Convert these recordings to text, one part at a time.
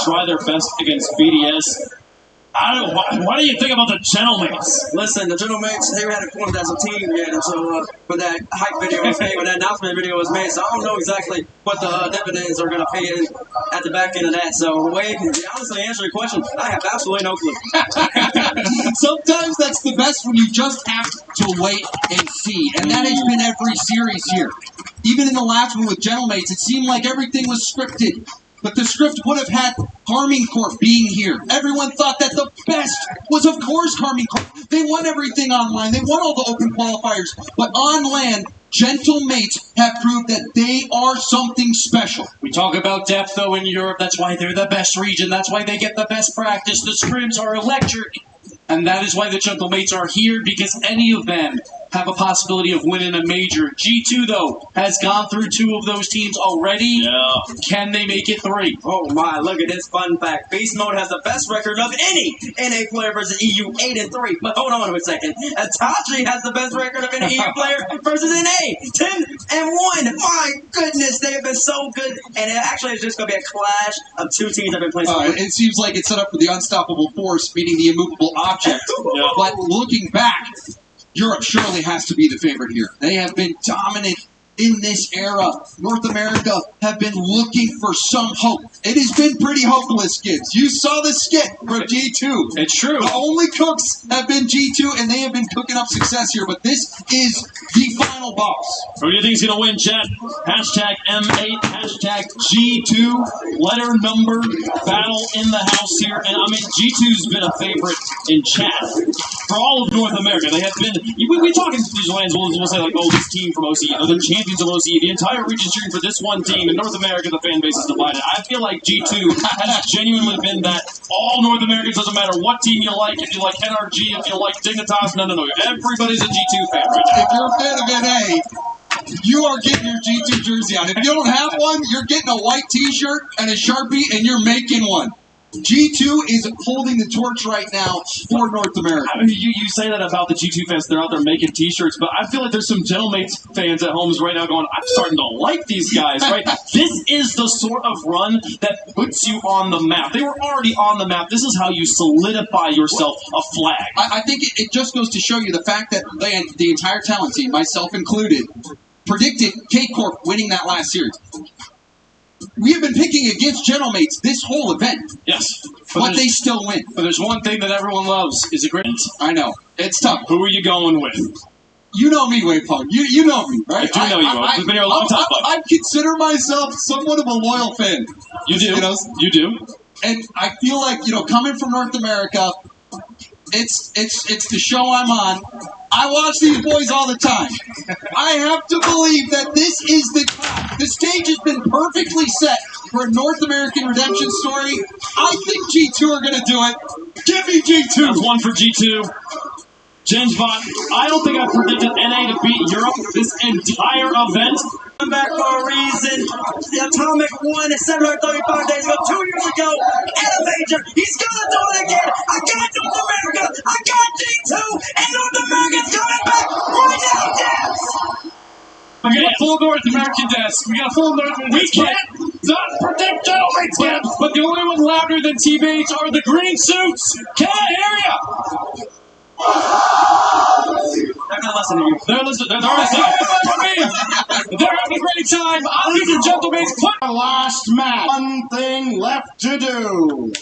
try their best against BDS. What do you think about the Gentlemates? Listen, the Gentlemates, they hadn't formed as a team yet until when that hype video was made, when that announcement video was made. So I don't know exactly what the dividends are going to pay in at the back end of that. So, Wade, to honestly answer your question, I have absolutely no clue. Sometimes that's the best when you just have to wait and see. And that has been every series here. Even in the last one with Gentlemates, it seemed like everything was scripted. But the script would have had Karmine Corp being here. Everyone thought that the best was, of course, Karmine Corp. They won everything online. They won all the open qualifiers. But on land, Gentlemates have proved that they are something special. We talk about depth, though, in Europe. That's why they're the best region. That's why they get the best practice. The scrims are electric. And that is why the Gentlemates are here, because any of them have a possibility of winning a major. G2, though, has gone through 2 of those teams already. Yeah. Can they make it 3? Oh, my. Look at this fun fact. Beast Mode has the best record of any NA player versus EU, 8-3. But hold on a second. Itachi has the best record of any EU player versus NA, 10-1. My goodness, they have been so good. And it actually is just going to be a clash of 2 teams that have been playing so It seems like it's set up for the unstoppable force meeting the immovable object. Yeah. But looking back, Europe surely has to be the favorite here. They have been dominant in this era. North America have been looking for some hope. It has been pretty hopeless, kids. You saw the skit from G2. It's true. The only cooks have been G2, and they have been cooking up success here, but this is the final boss. Who do you think is going to win, chat? Hashtag M8, hashtag G2, letter number, battle in the house here. And, I mean, G2's been a favorite in chat for all of North America. They have been, we talk in these lands, we'll say, like, oh, this team from OCE, oh, the champions of OCE, the entire region cheering for this one team. In North America, the fan base is divided. I feel like G2 has genuinely been that all North Americans, doesn't matter what team you like, if you like NRG, if you like Dignitas, no. Everybody's a G2 fan right now. If you're a fan of NA, you are getting your G2 jersey on. If you don't have one, you're getting a white t-shirt and a Sharpie, and you're making one. G2 is holding the torch right now for North America. I mean, you say that about the G2 fans. They're out there making T-shirts, but I feel like there's some Gentlemates fans at home right now going, I'm starting to like these guys, right? This is the sort of run that puts you on the map. They were already on the map. This is how you solidify yourself a flag. I think it just goes to show you the fact that the entire talent team, myself included, predicted K-Corp winning that last series. We have been picking against Gentlemates this whole event. Yes. But they still win. But there's one thing that everyone loves is agreement. I know. It's tough. Who are you going with? You know me, Wade Pug. You know me, right? I do know you. I've been here a long time. I consider myself somewhat of a loyal fan. You do. You do. And I feel like, coming from North America, it's the show I'm on. I watch these boys all the time. I have to believe that this is the stage has been perfectly set for a North American redemption story. I think G2 are going to do it. Give me G2. That's one for G2. Gensbot, I don't think I predicted NA to beat Europe this entire event. I'm back for a reason. The Atomic won 735 days ago, 2 years ago, at a major. He's gonna do it again. I got North America. I got G2, and North America's coming back right now, Debs. We got a full North American desk. We got a full North American desk. We can't not predict Gentlemates, Debs. But the only one louder than teammates are the green suits. Can I hear ya? They're not listening to you. They're listening. They're listening. They're having a great time. I'll give you Gentlemates. Put our last match. One thing left to do.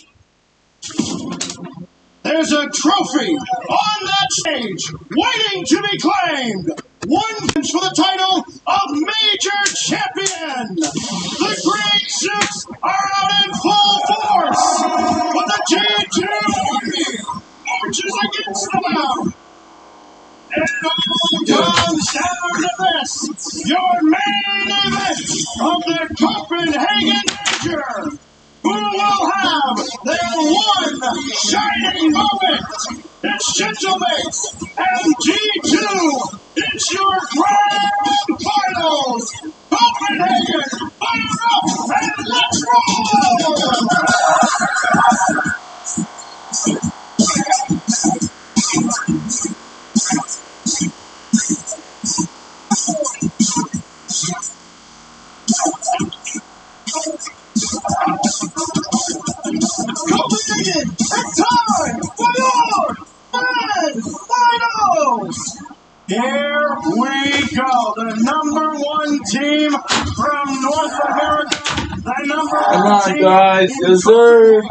There's a trophy on that stage waiting to be claimed. One match for the title of Major Champion. The green suits are out in full force, but the G2 Army marches against them out. And all comes down to this, your main event of the Copenhagen Major. Who will have their one shining moment? It's Gentlemates and G2. It's your grand finals. Copenhagen, fire up and let's roll! It's completed! It's time for your grand finals! Here we go. The number one team from North America. The number one team guys. Yes, sir.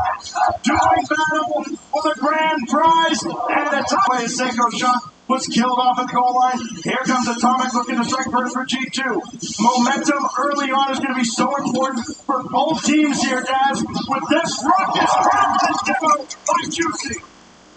doing battle for the grand prize. And the top way Seiko shot was killed off at the goal line. Here comes Atomic looking to strike first for G2. Momentum early on is going to be so important for both teams here, Daz. With this rocket demo by Juicy.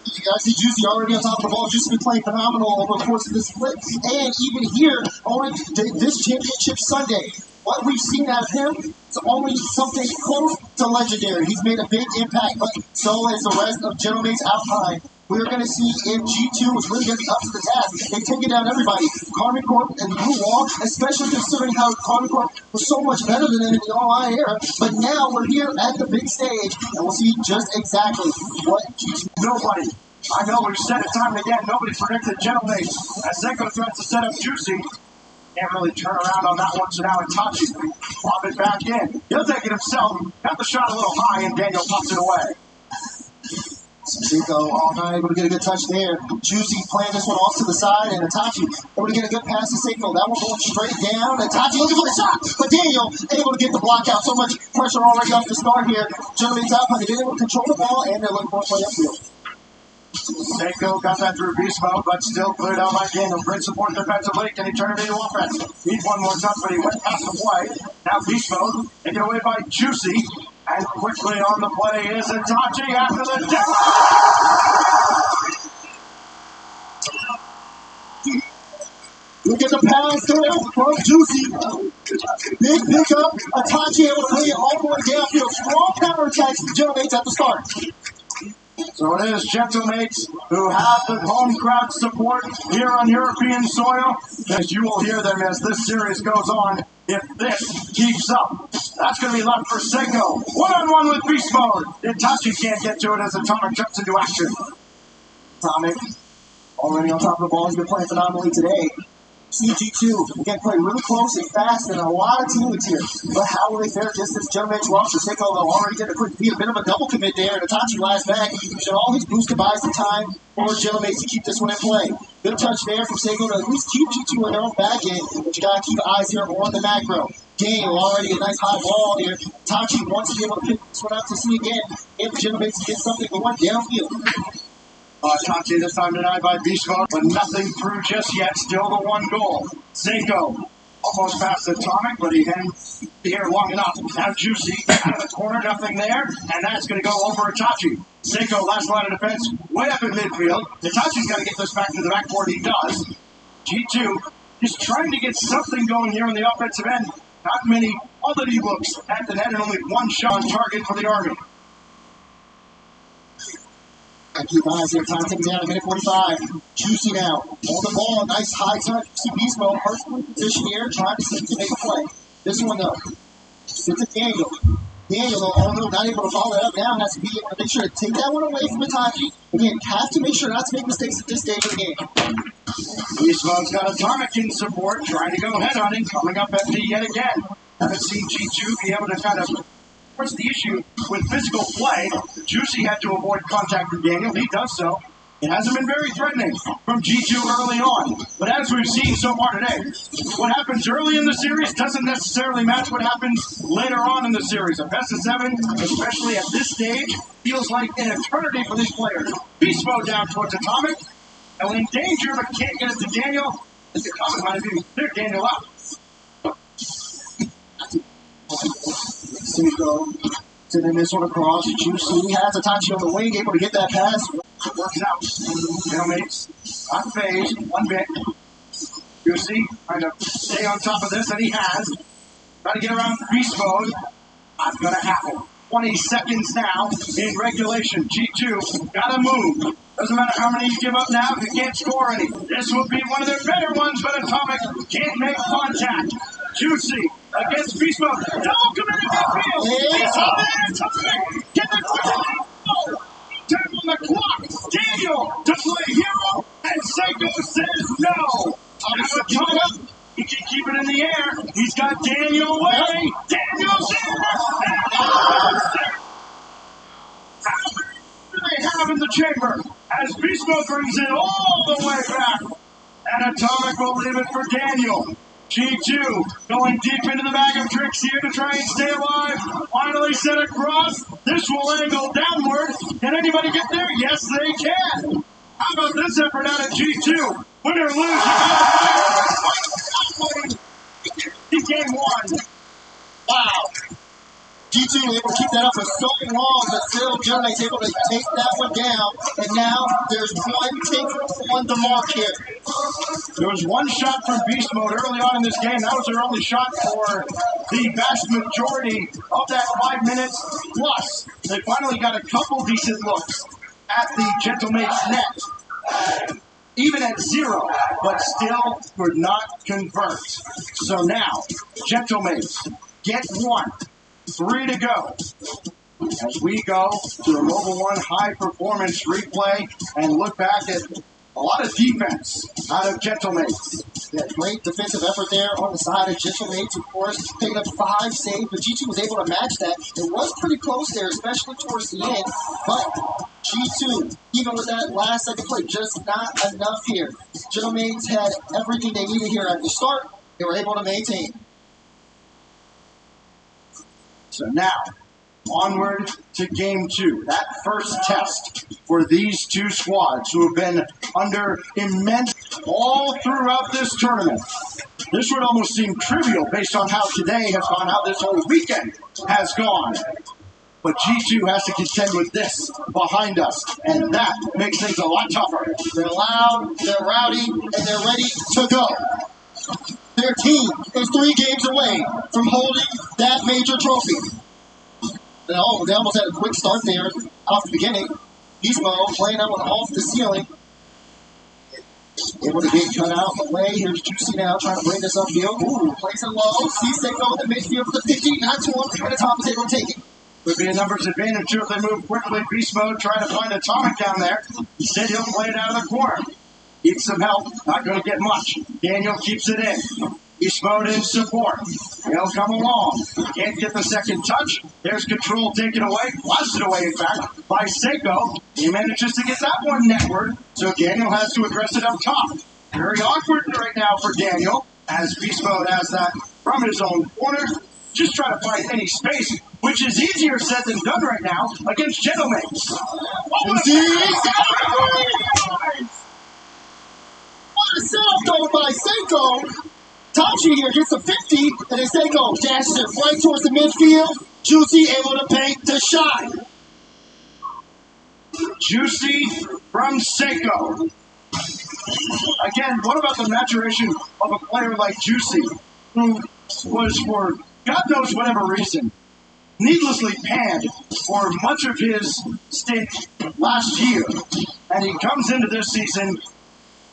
You guys see Juicy already on top of the ball. Juicy been playing phenomenal over the course of this split. And even here, on this championship Sunday, what we've seen out of him is only something close to legendary. He's made a big impact, but so has the rest of Gentleman's Alpine. We're going to see if G2 is really going to be up to the task. They've taken down everybody. Karmine Corp and Blue Wall, especially considering how Karmine Corp was so much better than them in the online era. But now we're here at the big stage, and we'll see just exactly what G2. Nobody. I know we've said it time and again. Nobody predicted Gentleman. As Seiko threats to set up Juicy. Can't really turn around on that one, so now Itachi pop it back in. He'll take it himself. Got the shot a little high, and Daniel pops it away. Seiko all night, able to get a good touch there. Juicy playing this one off to the side, and Itachi able to get a good pass to Seiko. That one going straight down. Itachi looking for the shot, but Daniel able to get the block out. So much pressure already off the start here. Gentleman's Alpine, they've been able to control the ball, and they're looking for a play upfield. Seiko got that through beast mode, but still cleared out by Daniel. Great support defensively. Can he turn it into offense? Needs one more touch, but he went past the play. Now beast mode, taken away by Juicy. And quickly on the play is Itachi after the demo. Look at the pass there from Juicy. Big pickup. Itachi able to play it all the way downfield. Strong counterattacks from Gentlemates at the start. So it is Gentlemates who have the home crowd support here on European soil. As you will hear them as this series goes on. If this keeps up, that's going to be left for Seiko. One-on-one with beast mode. Itachi can't get to it as Atomic jumps into action. Atomic already on top of the ball. He's been playing phenomenally today. CG2, again, playing really close and fast, and a lot of teammates here. But how will they fare against this Gentleman's roster? Seiko, though, already getting a quick beat, a bit of a double commit there, and Itachi last back. Should all his boosted buys some time for Gentleman's to keep this one in play. Good touch there from Seiko to at least keep G2 in their own back end, but you gotta keep eyes here on the macro. Daniel already a nice high ball here. Itachi wants to be able to pick this one up to see again if Gentleman's get something going downfield. Itachi this time denied by beast mode, but nothing through just yet. Still the one goal. Seiko almost past Atomic, but he hangs here long enough. Now Juicy out of the corner, nothing there, and that's going to go over Itachi. Seiko, last line of defense, way up in midfield. Itachi's got to get this back to the backboard. He does. G2 is trying to get something going here on the offensive end. Not many quality looks at the net, and only one shot on target for the Army. And keep eyes here. Time ticking down, a minute 45. Juicy now. On the ball. Nice high touch. See beast mode. Personal position here. Trying to see if he can make a play. This one, though. It's to Daniel. Daniel, though, although not able to follow it up now, has to be able to make sure to take that one away from Itachi. Again, have to make sure not to make mistakes at this stage of the game. Beast mode's got Atomic in support. Trying to go head hunting. Coming up empty yet again. Haven't seen G2 be able to kind of... What's the issue with physical play? Juicy had to avoid contact with Daniel. He does so. It hasn't been very threatening from G2 early on. But as we've seen so far today, what happens early in the series doesn't necessarily match what happens later on in the series. A best of 7, especially at this stage, feels like an eternity for these players. Beast mode down towards Atomic. And in danger, but can't get it to Daniel. It's a common might have even cleared Daniel out. Seiko sending this one across. Juicy has Itachi on the wing, able to get that pass. It works out. Gentleman's not phased one bit. Juicy trying to stay on top of this, and he has. Trying to get around beast mode. Not gonna happen. 20 seconds now in regulation. G2 gotta move. Doesn't matter how many you give up now if you can't score any. This will be one of their better ones, but Atomic can't make contact. Juicy against beast mode. Double committed midfield. He's up there. Atomic. Get the quick. Turn on the clock. Daniel to play hero, and Seiko says no. Atomic. He can keep it in the air. He's got Daniel away. Daniel's in. out in the chamber as Beast Mode brings it all the way back. And Atomic will leave it for Daniel. G2 going deep into the bag of tricks here to try and stay alive. Finally set across. This will angle downward. Can anybody get there? Yes, they can. How about this effort out of G2? Win or lose, you game one. Wow. G2 able to keep that up for so long, but still Johnny's able to take that one down. And now there's one take on the mark here. There was one shot from Beast Mode early on in this game. That was their only shot for the vast majority of that 5 minutes plus. They finally got a couple decent looks at the Gentlemate's net. Even at 0, but still could not convert. So now, Gentlemates get 1. 3 to go. As we go to the Mobile One high performance replay and look back at a lot of defense out of Gentlemates. Yeah, great defensive effort there on the side of Gentlemates, of course, picking up 5 saves, but G2 was able to match that. It was pretty close there, especially towards the end, but G2, even with that last second play, just not enough here. Gentlemates had everything they needed here at the start. They were able to maintain. So now, onward to game 2. That first test for these two squads who have been under immense all throughout this tournament. This would almost seem trivial based on how today has gone, how this whole weekend has gone. But G2 has to contend with this behind us, and that makes things a lot tougher. They're loud, they're rowdy, and they're ready to go. Their team is 3 games away from holding that major trophy. They almost had a quick start there off the beginning. Beast Mode playing that one off the ceiling. Able to get cut out of the way. Here's Juicy now trying to bring this upfield. Ooh, plays it low. Sees Seiko in the midfield for the 50. Not too long. And the top is able to take it. Would be a numbers advantage if they move quickly. Beast Mode trying to find Atomic down there. Instead, he'll play it out of the corner. Needs some help. Not going to get much. Daniel keeps it in. Beast Mode in support. He'll come along. Can't get the second touch. There's control taken away. Blasted away, in fact, by Seiko. He manages to get that one netward. So Daniel has to address it up top. Very awkward right now for Daniel, as Beast Mode has that from his own corner. Just try to find any space, which is easier said than done right now against Gentlemates. What a setup though by Seiko. Tachi here gets a 50, and then Seiko dashes it right towards the midfield. Juicy able to paint the shot. Juicy from Seiko. Again, what about the maturation of a player like Juicy, who was, for God knows whatever reason, needlessly panned for much of his stint last year. And he comes into this season,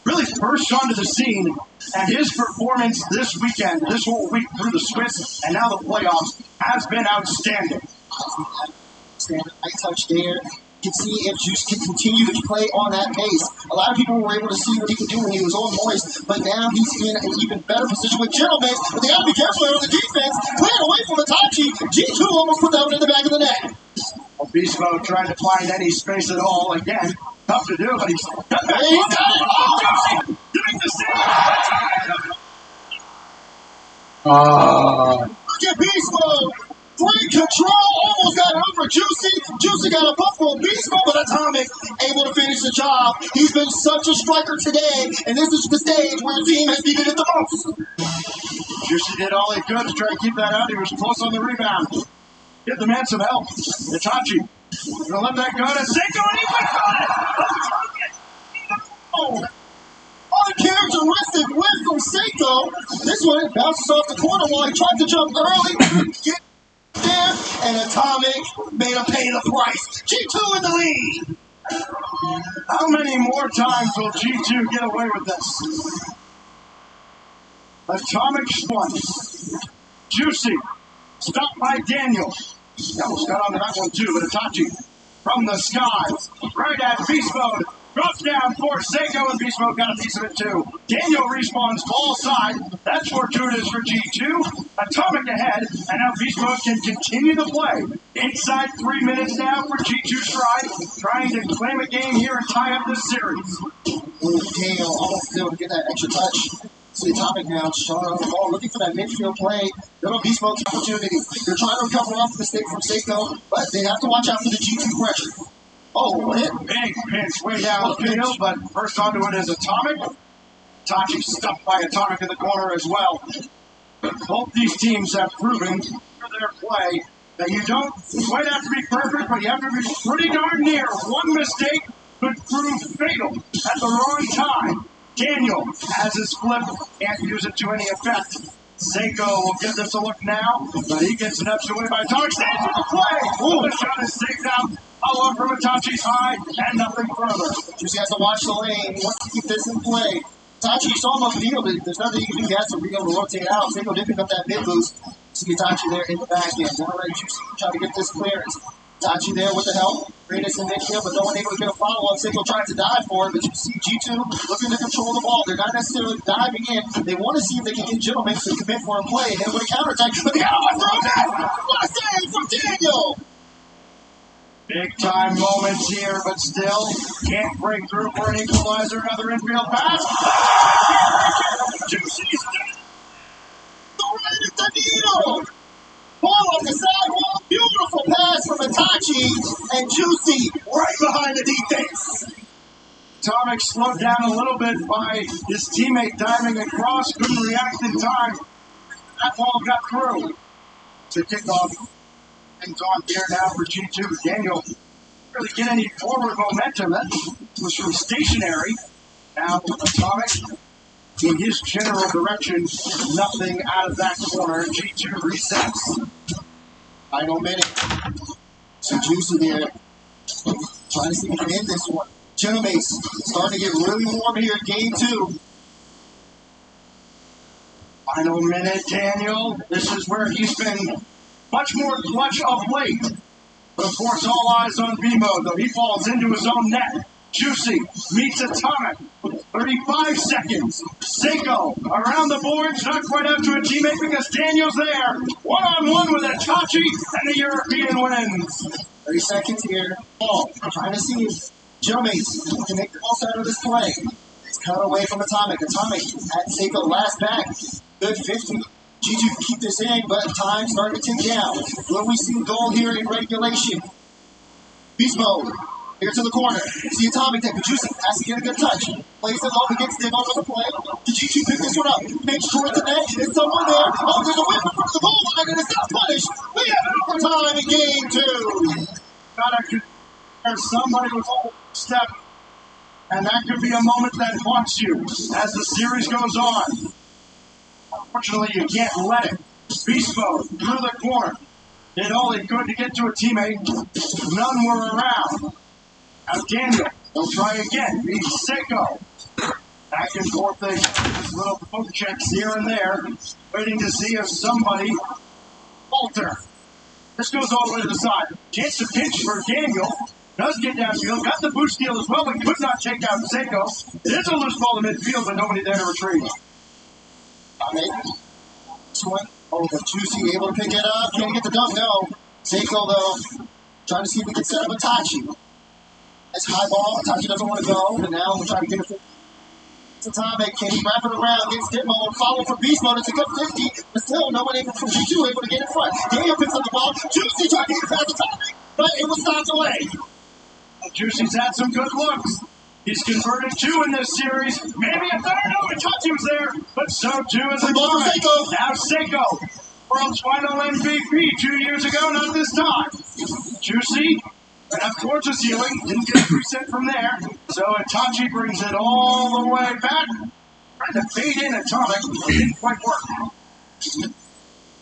really burst onto the scene, and his performance this weekend, this whole week through the Swiss, and now the playoffs, has been outstanding. Nice touch there. You can see if Juice can continue to play on that pace. A lot of people were able to see what he could do when he was on Moist, but now he's in an even better position with Gentlemates. But they got to be careful on the defense. Playing away from Itachi. G2 almost put that one in the back of the net. Well, Beast Mode trying to find any space at all. Again, tough to do, but he's got that. He got it. Oh, doing the same. Look at Beast Mode. Great control, almost got it over Juicy. Juicy got a buff on Beast Mode, but Atomic able to finish the job. He's been such a striker today, and this is the stage where the team has needed it the most. Juicy did all he could to try to keep that out. He was close on the rebound. Give the man some help. Itachi gonna let that go to Seiko, and he got it. Oh. Uncharacteristic win from Seiko. This one bounces off the corner while he tried to jump early. Get there, and Atomic made him pay the price. G2 in the lead. How many more times will G2 get away with this? Atomic one. Juicy. Stopped by Daniel. Almost got onto that one too, but Itachi from the skies. Right at Beast Mode. Drops down for Seiko, and Beast Mode got a piece of it too. Daniel respawns ball side. That's fortuitous for G2. Atomic ahead, and now Beast Mode can continue the play. Inside 3 minutes now for G2 Stride, trying to claim a game here and tie up this series. Daniel almost able to get that extra touch. See Atomic now, shot on the ball, looking for that midfield play. Little Beast Mode's opportunity. They're trying to recover off the mistake from Seiko, but they have to watch out for the G2 pressure. Oh, hit. Big pinch way down the field, but first onto it is Atomic. Tachi stuffed by Atomic in the corner as well. Both these teams have proven for their play that you don't quite have to be perfect, but you have to be pretty darn near. One mistake could prove fatal at the wrong time. Daniel has his flip, can't use it to any effect. Seiko will give this a look now, but he gets nudged away by Atomic. Stands with the play! Ooh, the shot is saved out. Follow from Itachi's high, and nothing further. Juicy has to watch the lane. He wants to keep this in play. Itachi's almost reeled it. There's nothing you can do. He has to reel to rotate out. Seiko did pick up that mid boost. See Itachi there in the back end. Gonna let Juicy try to get this clearance. Itachi there with the help. Greatest in midfield, but no one able to get a follow-up. Seiko trying to dive for it, but you see G2 looking to control the ball. They're not necessarily diving in. They want to see if they can get Gentleman to commit for a play. Hit with a counterattack, but the counter throw that! What a save from Daniel! Big time moments here, but still can't break through for an equalizer. Another infield pass. Juicy's Right at the needle! Ball on the sidewall. Beautiful pass from Itachi, and Juicy right behind the defense. Atomic slowed down a little bit by his teammate diving across, couldn't react in time. That ball got through. To kickoff. Things on here now for G2. Daniel didn't really get any forward momentum. That was from stationary. Now Atomic in his general direction. Nothing out of that corner. G2 resets. Final minute. So Juicy there. Trying to see if he can end this one. Genomace starting to get really warm here in game 2. Final minute, Daniel. This is where he's been much more clutch of late. But of course, all eyes on B-Mode, though he falls into his own net. Juicy meets Atomic. 35 seconds. Seiko around the boards, not quite up to a teammate because Daniel's there. One-on-one with Itachi, and the European wins. 30 seconds here. Ball. Trying to see if Genomace can make the most out of this play. It's cut away from Atomic. Atomic at Seiko last back. Good 50. G2 can keep this in, but time starting to tick down. Will we see goal here in regulation? Beast Mode. Here to the corner. See Atomic there, but Juicy has to get a good touch. Plays it low against Dim over the play. Did G2 pick this one up? Makes sure the net. Is someone there? Oh, there's a whip from the goal line, and it's not punished. We have an overtime in game 2. Somebody was overstep, and that could be a moment that haunts you as the series goes on. Unfortunately, you can't let it. Beast Mode through the corner. Did all he could to get to a teammate. None were around. Now Daniel, they'll try again. He's Seiko. Back and forth they little poke checks here and there, waiting to see if somebody falter. This goes all the way to the side. Chance to pinch for Daniel. Does get downfield. Got the boost steal as well, but could not take out Seiko. It is a loose ball in midfield, but nobody there to retrieve. Oh, but Juicy able to pick it up. Can't get the dunk, no. Seiko, though, trying to see if we can set up Itachi. That's high ball. Itachi doesn't want to go, but now we're trying to get it. It's Atomic. Can he wrap it around? Gets Dim Mode. Follow for Beast Mode. It's a good 50, but still no one able from G2 able to get in front. Daniel picks up the ball. Juicy trying to get past Atomic, but it was stopped away. Juicy's had some good looks. He's converted 2 in this series. Maybe a third. Oh, Itachi was there, but so too is Atomic. Now Seiko, world's final MVP 2 years ago, not this time. Juicy went up towards the ceiling, didn't get a reset from there. So Itachi brings it all the way back. Trying to fade in Atomic, didn't quite work.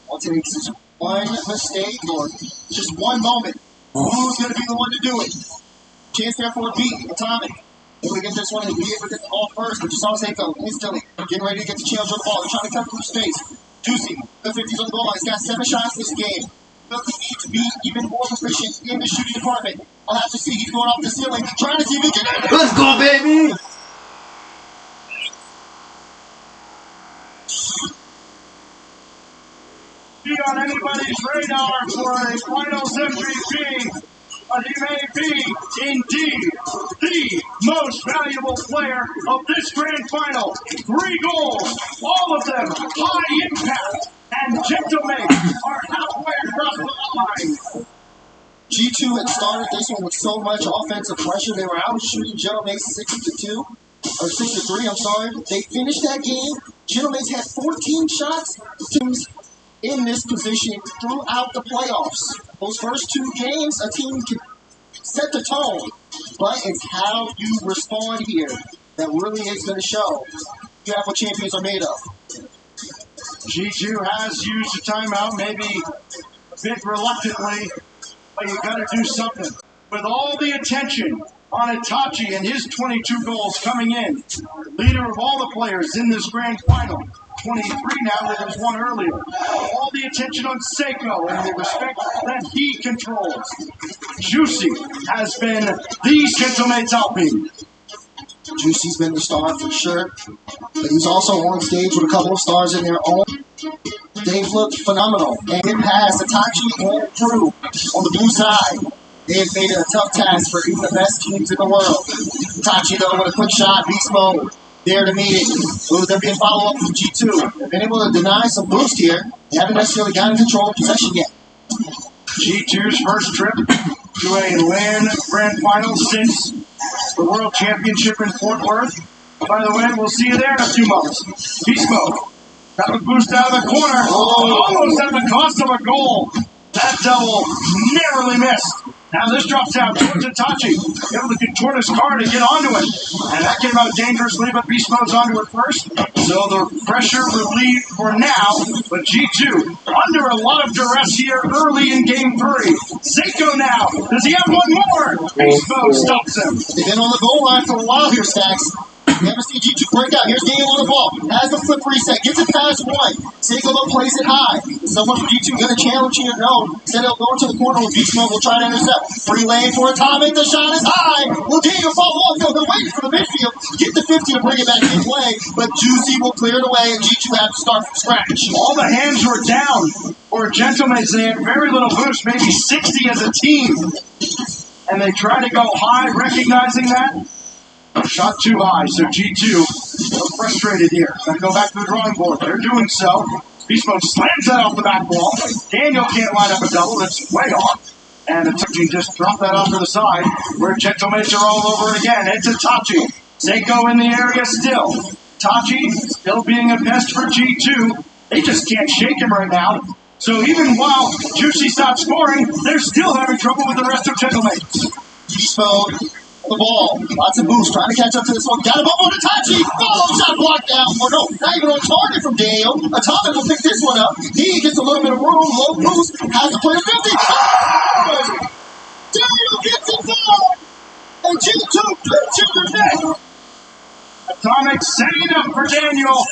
All it takes is one mistake or just one moment. Who's going to be the one to do it? Chance there for a beat. Atomic. Able to get this one and be able to get the ball first, but you saw Seiko instantly getting ready to get the challenge on the ball. They're trying to cut through space. Juicy, the 50s on the goal line. He's got 7 shots this game. Doesn't need to be even more proficient in the shooting department. I'll have to see. He's going off the ceiling, trying to see if he can. Let's go, baby! Be on anybody's radar for a finals MVP, but he may be indeed the most valuable player of this grand final. 3 goals, all of them high impact, and Gentlemen are halfway across the line. G2 had started this one with so much offensive pressure. They were out shooting Gentlemen 6-2, or 6-3, I'm sorry. They finished that game. Gentlemen had 14 shots. Teams in this position throughout the playoffs. Those first 2 games, a team can set the tone, but it's how you respond here that really is going to show you have what champions are made of. G2 has used a timeout, maybe a bit reluctantly, but you got to do something. With all the attention on Itachi and his 22 goals coming in, leader of all the players in this grand final, 23 now, that was one earlier. All the attention on Seiko and the respect that he controls. Juicy has been the Gentleman's Alpine. Juicy's been the star for sure, but he's also on stage with a couple of stars in their own. They've looked phenomenal. And in past, Itachi and Drew on the blue side, they have made it a tough task for even the best teams in the world. Itachi, though, with a quick shot, beast mode, there to meet it. Will there be a follow-up from G2? They've been able to deny some boost here. They haven't necessarily gotten control of possession yet. G2's first trip to a LAN Grand Final since the World Championship in Fort Worth. By the way, we'll see you there in a few months. Beast mode. Got a boost out of the corner. Almost at the cost of a goal. That double narrowly missed. Now this drops out towards Itachi. Able to contort his car to get onto it. And that came out dangerously, but Beast Mode's onto it first. So the pressure relieved for now. But G2 under a lot of duress here early in game 3. Seiko now. Does he have one more? Beast Mode stops him. They've been on the goal line for a while here, Stacks. You haven't seen G2 break out. Here's Daniel on the ball. Has the flip reset. Gets it past 1. Seiko though plays it high. Someone from G2 going to challenge here. No. Instead of going to the corner with Beast Mode, will try to intercept. Free lane for Atomic. The shot is high. Will Daniel follow off? No, they're waiting for the midfield. Get the 50 to bring it back in play. But Juicy will clear it away, and G2 have to start from scratch. All the hands were down for Gentlemen. They had very little boost, maybe 60 as a team. And they try to go high, recognizing that. Shot too high, so G2 frustrated here. Got to go back to the drawing board. They're doing so. Beast Mode slams that off the back wall. Daniel can't line up a double. That's way off. And Itachi just dropped that off to the side, where Gentlemen are all over it again. It's Itachi. Seiko in the area still. Itachi still being a pest for G2. They just can't shake him right now. So even while Juicy stopped scoring, they're still having trouble with the rest of Gentlemen. Beast Mode. The ball, lots of boost, trying to catch up to this one. Got him up on Itachi. Follow shot blocked down. Or no, not even on target from Daniel. Atomic will pick this one up. He gets a little bit of room, low boost, has to play to 50. Oh! Daniel gets it down. And G2 picture the net. Atomic setting it up for Daniel.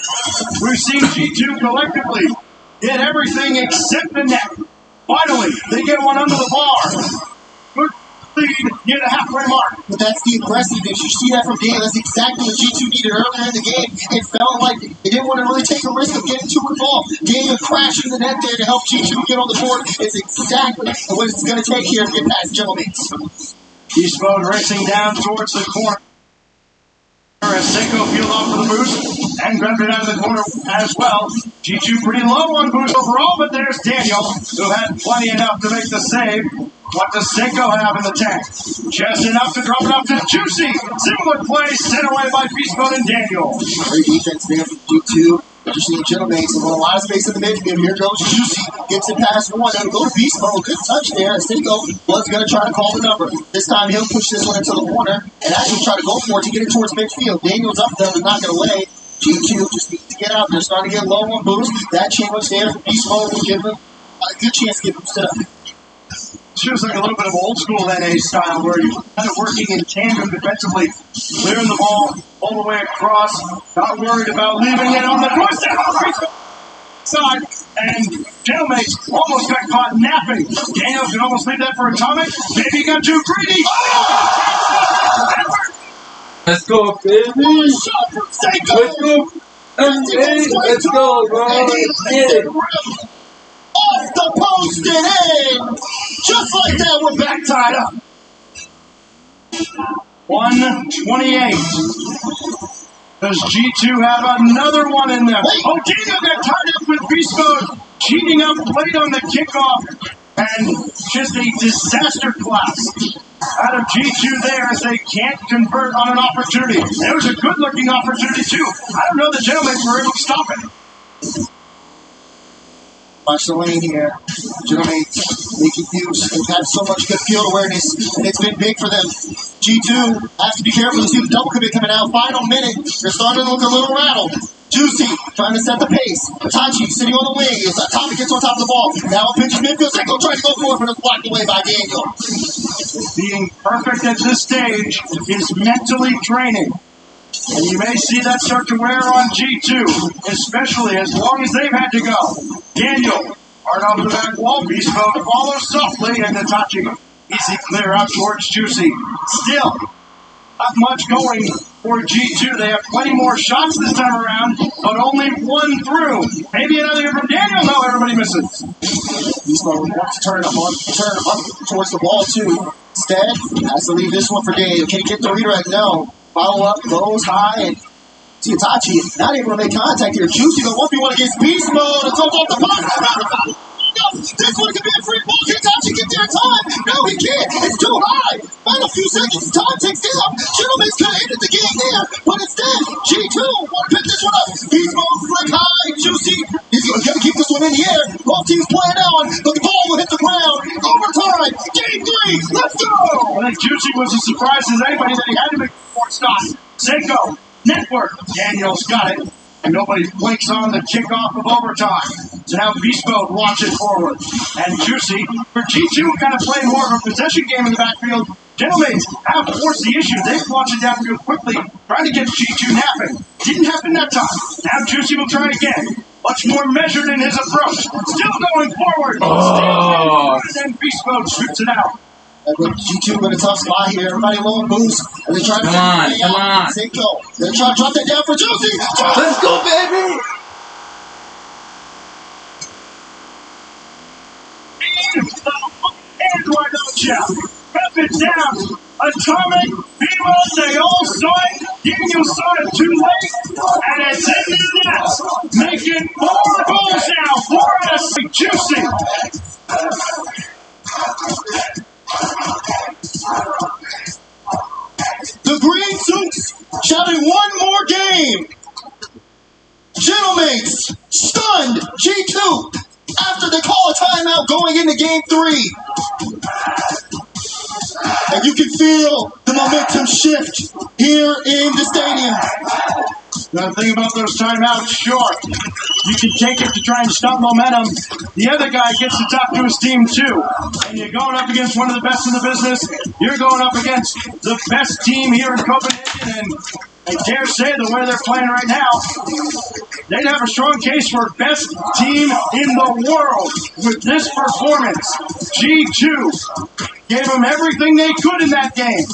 We've seen G2 collectively hit everything except the net. Finally, they get one under the bar. Good lead near the halfway mark. But that's the aggressiveness. You see that from Daniel. That's exactly what G2 needed earlier in the game. It felt like they didn't want to really take a risk of getting too involved. Daniel crashing the net there to help G2 get on the board. It's exactly what it's going to take here to get past Gentlemen. Beast Mode racing down towards the corner. As Seiko peeled off for the boost and grabbed it out of the corner as well. G2 pretty low on boost overall, but there's Daniel, who had plenty enough to make the save. What does Seiko have in the tank? Just enough to drop it off to Juicy. Similar play sent away by Beast Mode and Daniel. Great defense there from G2. Juicy and Gentlemen, so a lot of space in the midfield. Here goes Juicy, gets it past 1. It'll go to Beast Mode. Good touch there. Seiko was going to try to call the number. This time he'll push this one into the corner and actually try to go for it to get it towards midfield. Daniel's up there to knock it away. G2 just needs to get out there. Starting to get low on boost. That challenge there for Beast Mode will give him a good chance to get him set up. Feels like a little bit of old school NA style where you're kind of working in tandem defensively, clearing the ball all the way across, not worried about leaving it on the doorstep. backside, and Jailmates almost got caught napping. Daniel could almost leave that for Atomic. Maybe he got too greedy. Let's go, baby. Let's go. Let's go, bro. Let's get it. Off the post and in! Just like that, we're back tied up. 128. Does G2 have another one in there? Oh, Daniel got tied up with Beast Mode, cheating up late on the kickoff, and just a disaster class out of G2 there as they can't convert on an opportunity. It was a good-looking opportunity, too. I don't know the gentlemen were able to stop it. Watch the lane here. Jailmates making use. They've had so much good field awareness, and it's been big for them. G2 has to be careful to see the double commit coming out. Final minute. They're starting to look a little rattled. Juicy trying to set the pace. Itachi sitting on the wing. As Atomic gets on top of the ball. Now pitches midfield. Seiko tries to go for it, but it's blocked away by Daniel. Being perfect at this stage is mentally draining. And you may see that start to wear on G2, especially as long as they've had to go. Daniel, hard off the back wall, Beast Mode follows softly, and Itachi, easy clear out towards Juicy. Still, not much going for G2. They have plenty more shots this time around, but only one through. Maybe another here from Daniel. No, everybody misses. Beast Mode wants to turn up towards the ball, too. Instead, has to leave this one for Daniel. Can he get the redirect? No. Follow up, goes high, and see Itachi not able to make contact here. Juicy, the 1v1 against Beast Mode. It's off the box. This one could be a free ball. Can Itachi get there in time? No, he can't. It's too high. Final few seconds. Time ticks down. Gentleman's could have ended the game there, but instead, G2 want to pick this one up. Beast Mode flick high. Juicy is going to keep this one in the air. Both teams playing on, but the ball will hit the ground. Overtime. Game 3. Let's go. I think Juicy was as surprised as anybody that he had to make the fourth stop. Seiko, network. Daniel's got it. And nobody blinks on the kickoff of overtime. So now Beast Mode launches forward. And Juicy, for G2, kind of playing more of a possession game in the backfield. Gentlemen have forced the issue. They've launched it downfield quickly, trying to get G2 napping. Didn't happen that time. Now Juicy will try again. Much more measured in his approach. Still going forward. Oh. Still and then Beast Mode shoots it out. G2 in a tough spot here. Everybody low and boost. And they try to come on. Seiko. They're trying to drop that down for Juicy. Let's go, baby. And why don't you? Up it down. Atomic, Beamo, they all saw it. Daniel saw it too late. And it's into the net. Making 4 goals now for us. Juicy. The Green Suits shouting one more game. Gentlemen, stunned G2 after they call a timeout going into game 3. And you can feel the momentum shift here in the stadium. The thing about those timeouts, sure, you can take it to try and stop momentum. The other guy gets to talk to his team too. And you're going up against one of the best in the business. You're going up against the best team here in Copenhagen. And I dare say the way they're playing right now, they'd have a strong case for best team in the world with this performance. G2 gave them everything they could in that game,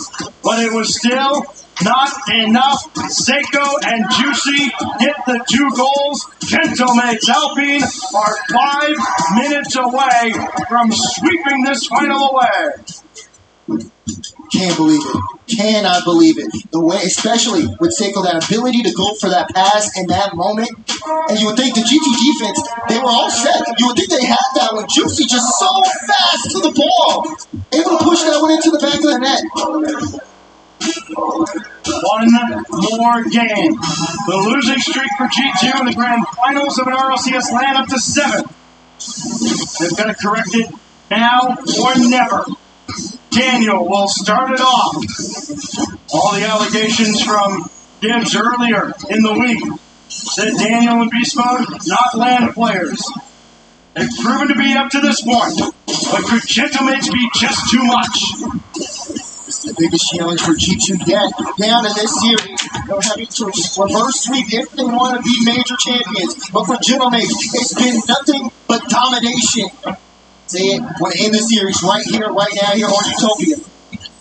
but it was still not enough. Seiko and Juicy get the 2 goals. Gentlemates Alpine are 5 minutes away from sweeping this final away. Can't believe it. Cannot believe it. The way, especially with Seiko, that ability to go for that pass in that moment. And you would think the GT defense, they were all set. You would think they had that one. Juicy just so fast to the ball. Able to push that one into the back of the net. One more game. The losing streak for G2 in the grand finals of an RLCS LAN up to 7. They've got to correct it now or never. Daniel will start it off. All the allegations from Gibbs earlier in the week said Daniel and Beast Mode not LAN players. They've proven to be up to this point, but could Gentlemates be just too much? The biggest challenge for G2 yet down in this series. They're having to reverse sweep if they want to be major champions. But for Gentlemen, it's been nothing but domination. Say it, want to end the series right here, right now, here on Utopia.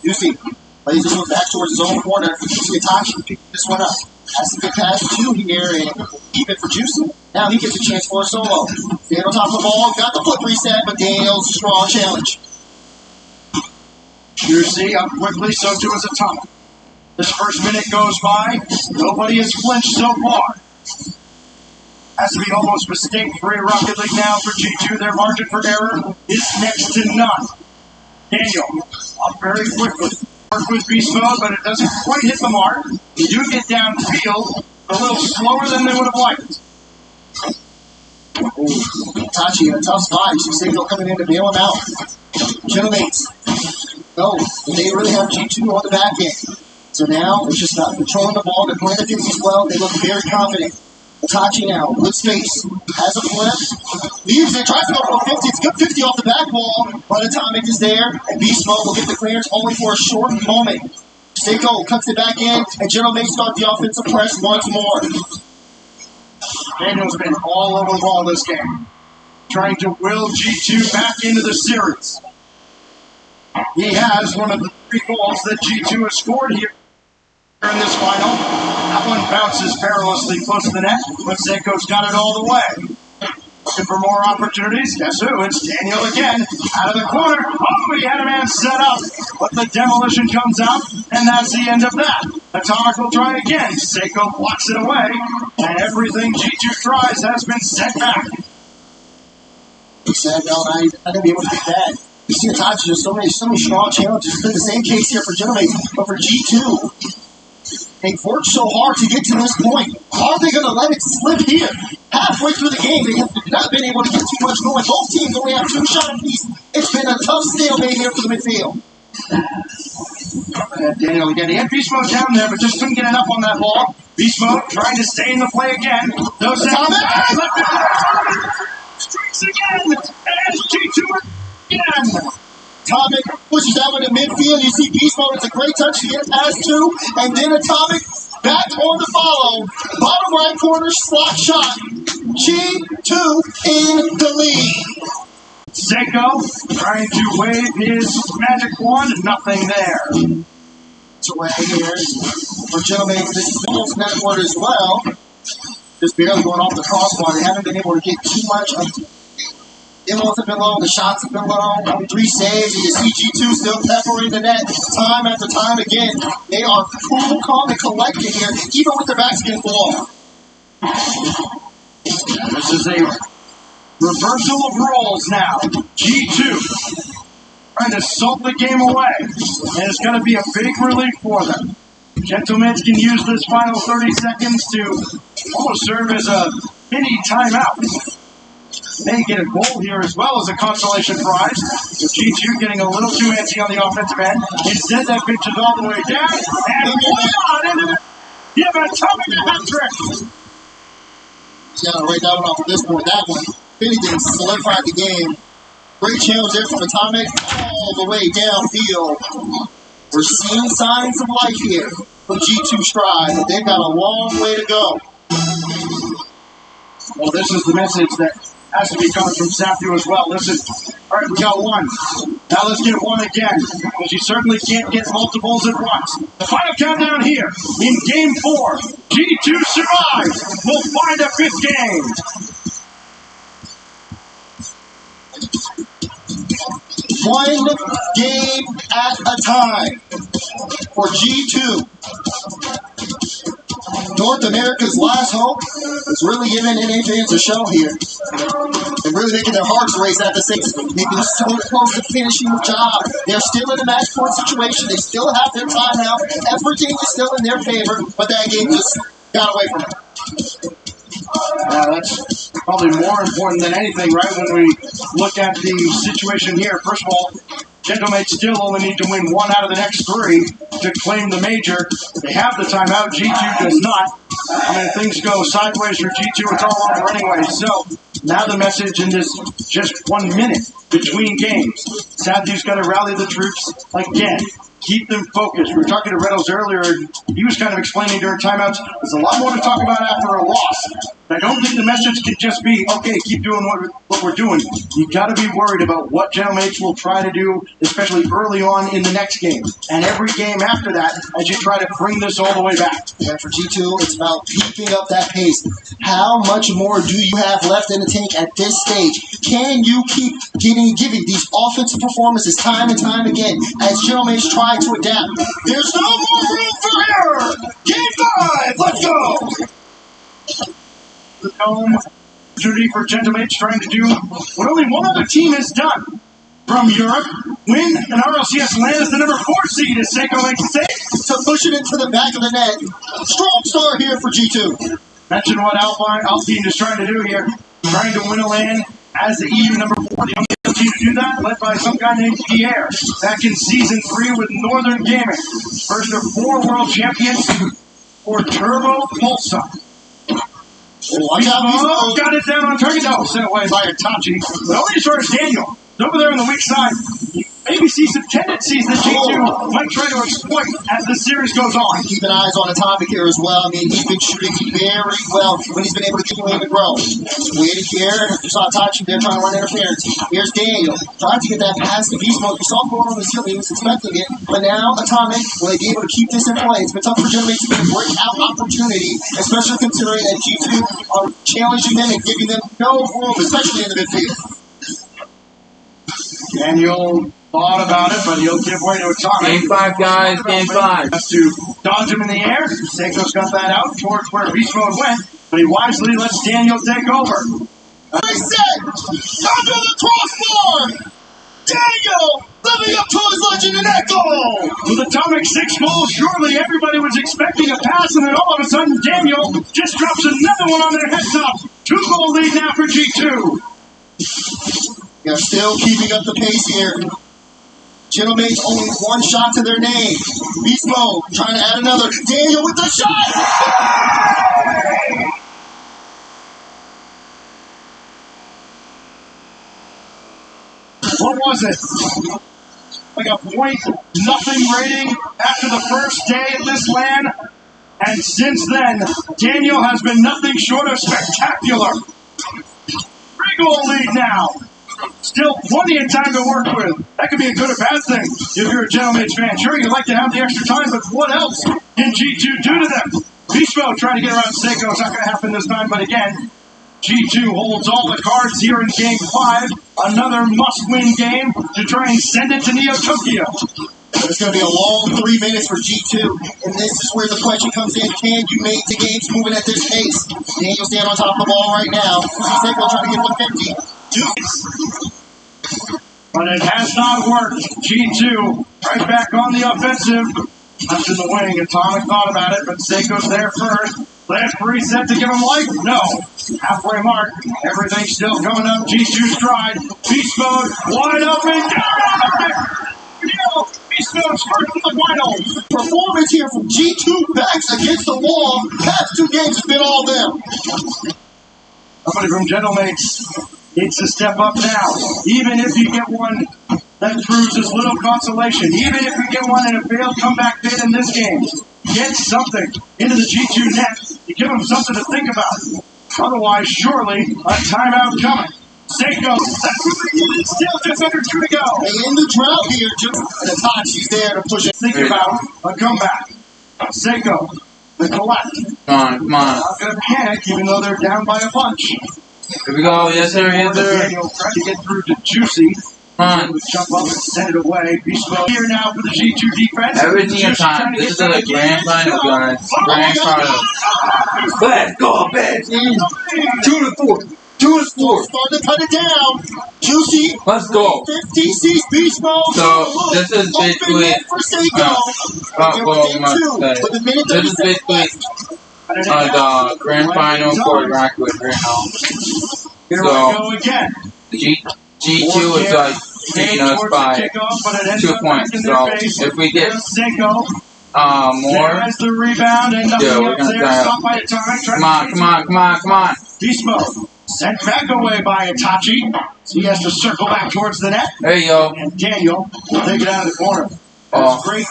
You see, plays this one back towards his own corner. Juicy Itachi picking this one up. Has to get past 2 here and even for Juicy. Now he gets a chance for a solo. Stand on top of the ball, got the foot reset, but Daniel's a strong challenge. Juicy up quickly, so too is Atomic. This first minute goes by. Nobody has flinched so far. Has to be almost mistake-free Rocket League now for G2. Their margin for error is next to none. Daniel up very quickly. Work with beast mode, but it doesn't quite hit the mark. They do get downfield a little slower than they would have liked. Itachi in a tough spot. You see Signal coming in to bail him out. Gentlemates. No, they really have G2 on the back end. So now it's just not controlling the ball. They're playing the 50s well. They look very confident. Itachi now, good space, has a flip, leaves it, tries to go for a 50, it's good 50 off the back wall, but Atomic is there, and Beast Mode will get the clearance only for a short moment. Seiko cuts it back in, and Gentlemen start the offensive press once more. Daniel's been all over the ball this game, trying to will G2 back into the series. He has one of the 3 goals that G2 has scored here in this final. That one bounces perilously close to the net, but Seiko's got it all the way. Looking for more opportunities. Guess who? It's Daniel again. Out of the corner. Oh, he had a man set up, but the demolition comes out, and that's the end of that. Atomic will try again. Seiko blocks it away, and everything G2 tries has been set back. He said, no, I'm not going to be able to get that. You see Itachi, there's so many strong challenges. It's been the same case here for Gentlemen, but for G2, they've worked so hard to get to this point. How are they going to let it slip here? Halfway through the game, they have not been able to get too much going. Both teams only have 2 shots apiece. It's been a tough stalemate here for the midfield. Daniel again. He had Beast Mode down there, but just couldn't get enough on that ball. Beast Mode trying to stay in the play again. No seconds. Strikes again. And G2 again. Atomic pushes that one to midfield. You see Beast Mode. It's a great touch to get past 2. And then Atomic back on the follow. Bottom right corner slot shot. G2 in the lead. Seiko trying to wave his magic wand. Nothing there. It's away here for Gentlemen. This is almost netward as well. Just barely going off the crossbar. They haven't been able to get too much of Demos have been low, the shots have been low, 3 saves, and you see G2 still peppering the net time after time again. They are cool, calm, and collected here, even with their backs getting full. This is a reversal of roles now. G2 trying to salt the game away, and it's going to be a big relief for them. Gentlemen can use this final 30 seconds to almost serve as a mini timeout. They get a goal here as well as a consolation prize. So G2 getting a little too antsy on the offensive end. Instead, that pitch is all the way down. And one into the give Atomic a hat trick. Yeah, right that one off at this point. That one, if anything, solidified the game. Great challenge there from Atomic all the way downfield. We're seeing signs of life here from G2 Stride, but they've got a long way to go. Well, this is the message that has to be coming from Sapio as well. Listen, all right, we got 1. Now let's get 1 again, because you certainly can't get multiples at once. The final countdown here in Game 4. G2 survives. We'll find a 5th game. One game at a time for G2. North America's last hope is really giving NA fans a show here. And really making their hearts race at the same time. They've been so close to finishing the job. They're still in a match point situation. They still have their timeout. Everything is still in their favor, but that game just got away from them. That's probably more important than anything, right? When we look at the situation here, first of all, Gentlemen still only need to win 1 out of the next 3 to claim the major. They have the timeout. G2 does not. I mean, if things go sideways for G2, it's all over anyway. So now the message in this just 1 minute between games. Southview's got to rally the troops again. keep them focused. We were talking to Reynolds earlier, and he was kind of explaining during timeouts, there's a lot more to talk about after a loss. I don't think the message can just be, okay, keep doing what we're doing. You got to be worried about what General Mates will try to do, especially early on in the next game. And every game after that, as you try to bring this all the way back. And for G2, it's about keeping up that pace. How much more do you have left in the tank at this stage? Can you keep giving these offensive performances time and time again as General Mates try to adapt? There's no more room for error! Game 5, let's go! The home opportunity for General Mates trying to do what only one other team has done. From Europe, win an RLCS land as the number 4 seed as Seiko makes it safe. To push it into the back of the net. Strong start here for G2. Mention what Alpine is trying to do here. Trying to win a land as the EU number 4. The only other team to do that, led by some guy named Pierre. Back in Season 3 with Northern Gaming. First of 4 world champions for Turbo Pulsar. Watch out, Got it down on target. No, sent away by Itachi. But only as far as Daniel. Over there on the weak side. Maybe see some tendencies that G2 might try to exploit as the series goes on. Keeping eyes on Atomic here as well. I mean, he's been shooting very well when he's been able to keep him to grow. Waiting here. You saw Itachi there trying to run interference. Here's Daniel trying to get that pass to Beast Mode. You saw him going on the ceiling. He was expecting it. But now Atomic, will they be able to keep this in play? It's been tough for General Mates to get a breakout opportunity, especially considering that G2 are challenging them and giving them no room, especially in the midfield. Daniel thought about it, but he'll give way to Atomic. Game 5, guys. Game 5. Has to dodge him in the air. Seiko's got that out towards where Beast Mode went, but he wisely lets Daniel take over. Reset! Under the crossbar! Daniel living up to his legend and echo! With Atomic 6 goals, surely everybody was expecting a pass, and then all of a sudden Daniel just drops another one on their head top. 2-goal lead now for G2. They're still keeping up the pace here. General Mates only 1 shot to their name. Beast Mode trying to add another. Daniel with the shot! What was it? Like a .0 rating after the first day at this LAN. And since then, Daniel has been nothing short of spectacular. 3-goal lead now. Still plenty of time to work with. That could be a good or bad thing if you're a General Mates fan. Sure, you'd like to have the extra time, but what else can G2 do to them? Beast Mode trying to get around Seiko. It's not going to happen this time, but again, G2 holds all the cards here in Game 5. Another must-win game to try and send it to Neo Tokyo. It's going to be a long 3 minutes for G2, and this is where the question comes in. Can you make the games moving at this pace? Daniel stand on top of the ball right now. Seiko trying to get the 50. But it has not worked. G2 right back on the offensive. Left in the wing. Atomic thought about it, but Seiko's there first. Last reset to give him life? No. Halfway mark. Everything's still going up. G2 stride. Beast Mode wide open. Beast Mode's first to the final. Performance here from G2 backs against the wall. Past 2 games has been all them. Somebody from General Mates needs to step up now. Even if you get one that proves as little consolation. Even if you get one in a failed comeback bid in this game. Get something into the G2 net to give them something to think about. Otherwise, surely a timeout coming. Seiko, still just under 2 to go. And in the drought here, and Itachi's there to push it. Think about a comeback. Seiko, the collect. Come on, come on. Not going to panic, even though they're down by a bunch. Here we go. Yes, sir. Yes, sir. Daniel trying to get through to Juicy. Come on. Jump up and send it away. Beast Mode here now for the G2 defense. Everything in time. This is the grand final, guys. Grand final. Let's go, bitch. 2 to 4. 2 to 4. Starting to cut it down. Juicy. Let's go. 50 sees Beast Mode. So, this is basically... For Seiko. This is basically the grand final for Rockwood right now. Here we go again. G2 is like taking us by 2 points. So if we get more, there's the rebound and yeah, we're gonna die. Come on. Beast Mode sent back away by Itachi. So he has to circle back towards the net. There you go. And Daniel will take it out of the corner. As great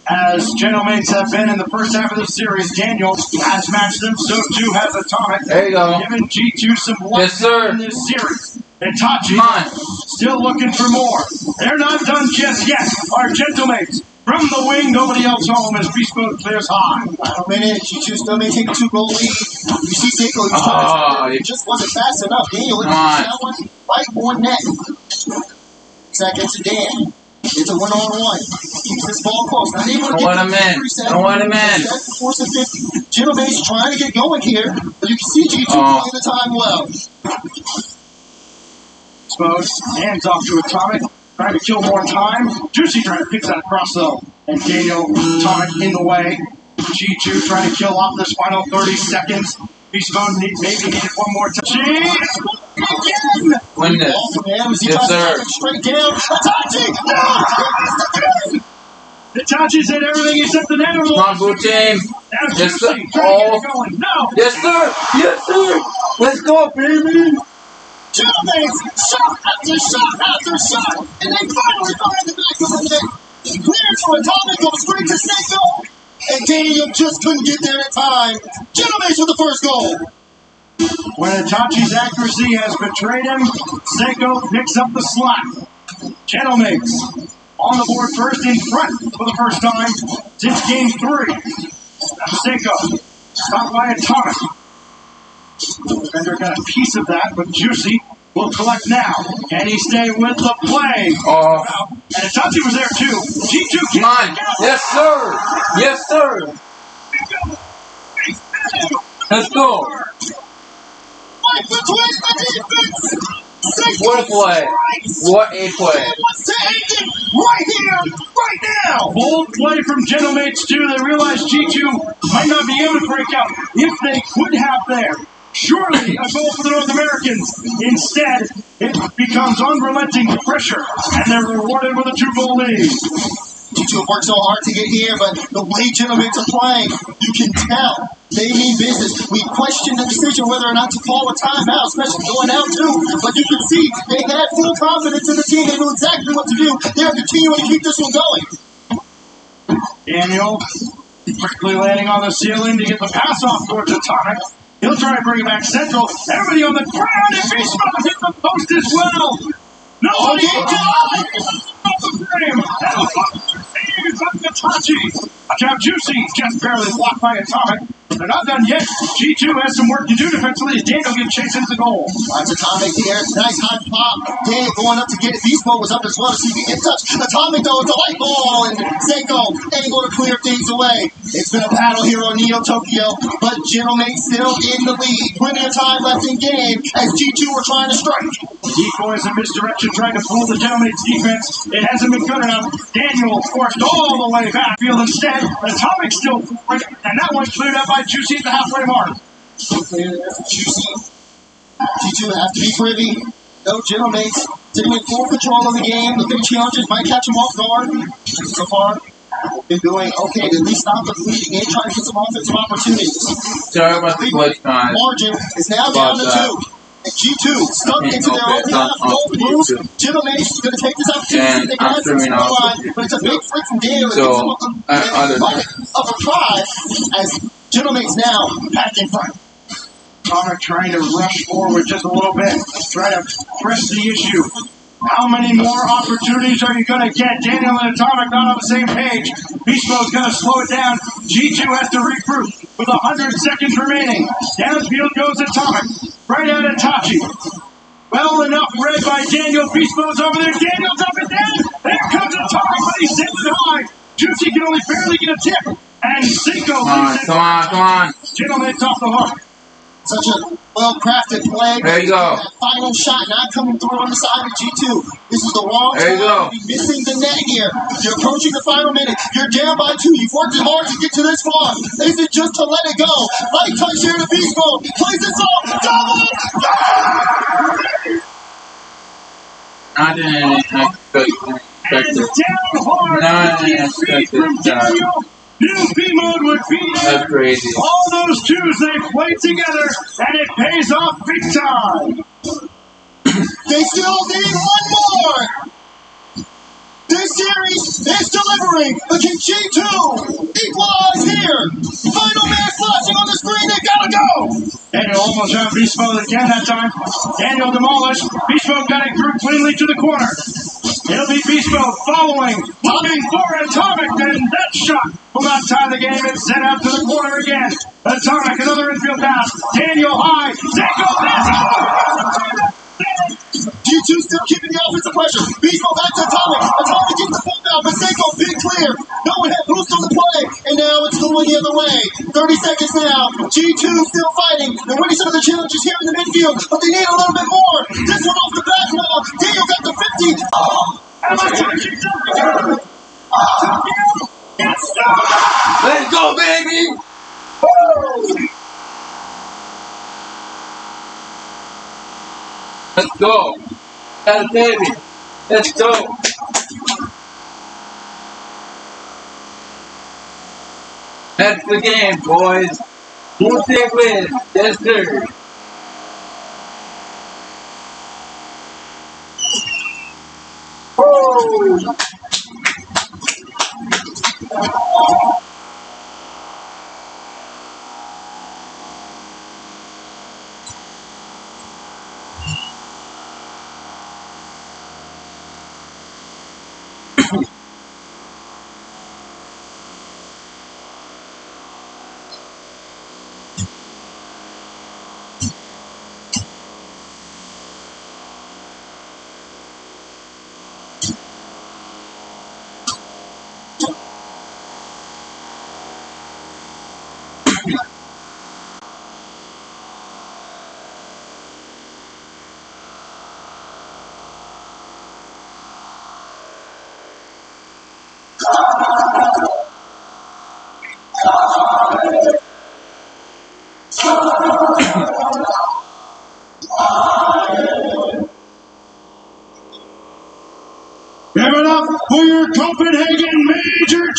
as Gentlemates have been in the first half of the series, Daniel has matched them, so too has Atomic. There you go. Giving G2 some luck Yes, sir. in this series. Itachi Come on. still looking for more. They're not done just yet. Our Gentlemates from the wing, nobody else home as Beast Mode clears high. Final minute, G2 still maintaining a 2-goal lead. You see Seiko, he's trying to it just wasn't fast enough. Daniel looking for that one right on net. Seconds to Dan. It's a 1-on-1. Keeps this ball close. Not able to Don't let him in. Don't let him in. Force of 50. Gentlemate's trying to get going here, but you can see G2 playing the time well. Exposed, hands off to Atomic, trying to kill more time. Juicy trying to pick that across though, and Daniel Atomic in the way. G2 trying to kill off this final 30 seconds. Beast Mode maybe needed one more time. Again! Win this. Yes, sir. Straight down. Itachi! No! Itachi's hit everything except the net. Come on, blue team. Now Yes, sir. Juicy trying to get it going. No! Yes, sir. Yes, sir. Let's go, baby. Gentlemates, shot after shot after shot, and they finally find the back of the net. Cleared for Atomic, goes straight to Seiko, and Daniel just couldn't get there in time. Gentlemates with the first goal. When Itachi's accuracy has betrayed him, Seiko picks up the slack. Gentlemates on the board first, in front for the first time since game 3. Seiko stopped by Atomic. Defender got a piece of that, but Juicy will collect now. Can he stay with the play? And Itachi was there too. G2 Come on. Yes, sir. Yes, sir. Let's go. Right between the defense. What a play. What a play. Wants to end it right here, right now. Bold play from Gentlemates too. They realized G2 might not be able to break out if they could have there. Surely a goal for the North Americans. Instead, it becomes unrelenting pressure, and they're rewarded with a 2-goal lead. G2 have worked so hard to get here, but the way Gentlemates are playing, you can tell they mean business. We questioned the decision whether or not to call a timeout, especially going out too. But you can see they had full confidence in the team. They knew exactly what to do. They're continuing to keep this one going. Daniel quickly landing on the ceiling to get the pass off towards Atomic. He'll try to bring it back central. Everybody on the ground, and Beast Mode hit the post as well. Nobody off the frame. That'll save from Itachi. Watch out, Juicy just barely blocked by Atomic. They're not done yet. G2 has some work to do defensively as Daniel gets chased into the goal. That's Atomic here. Nice high pop. Daniel going up to get it. Beast Mode was up as well to see if he can get touch. Atomic though, it's a light ball, and Seiko able to clear things away. It's been a battle here on Neo Tokyo, but Gentlemates still in the lead. Plenty of time left in game as G2 were trying to strike. Decoys in misdirection trying to fool the Gentlemates defense. It hasn't been good enough. Daniel forced all the way backfield instead. Atomic still right, and that one cleared up by Juicy at the halfway mark. Juicy. G2 have to be privy. No, Gentlemates taking full control of the game. The big challenges might catch him off guard. So far, been doing okay to at least stop the bleeding and try to get some offensive opportunities. Sorry about the glitch, guys. Margin is now down to 2. And G2 stuck into their own half goal boost. Gentlemates is going to take this opportunity. They can have some line, but it's a big flick from Daniel. So, of a try as Gentlemates now back in front. Atomic trying to rush forward just a little bit, try to press the issue. How many more opportunities are you going to get? Daniel and Atomic not on the same page. Beast Mode's going to slow it down. G2 has to regroup with 100 seconds remaining. Downfield goes Atomic. Right at Itachi. Well enough read by Daniel. Beast Mode's over there. Daniel's up and down. There comes Atomic, but he's sailing high. Juicy can only barely get a tip. And Seiko leaves it. Come on. Gentlemates off the hook. Such a well-crafted play. There you go. That final shot not coming through on the side of G2. This is the wrong There you go. Missing the net here. You're approaching the final minute. You're down by 2. You've worked hard to get to this far. Is it just to let it go? Light touch here to Beast Mode. Plays this off. Double! I didn't expect And down hard. 15 feet from Daniel. New B-Mode would be there. That's crazy. All those twos they played together, and it pays off big time. They still need one more. This series is delivering. Can G2 equalize here? Final man flashing on the screen. They gotta go. Daniel almost had Beast Mode again that time. Daniel demolished. Beast Mode got it through cleanly to the corner. It'll be Beast Mode following, looking for Atomic, and that shot will not tie the game and sent out to the corner again. Atomic, another infield pass. Daniel high. Zeko pass. G2 still keeping the offensive pressure. Beast Mode back to Atomic. Atomic gets the full down. Maseko big clear. No one had boost on the play. And now it's going the other way. 30 seconds now. G2 still fighting. They're winning some of the challenges here in the midfield. But they need a little bit more. This one off the back wall. Daniel got the 50. Let's go, baby! Let's go. That's baby. Let's go. That's the game, boys. Won't they win? Yes, sir. Woo! Give it up for your company.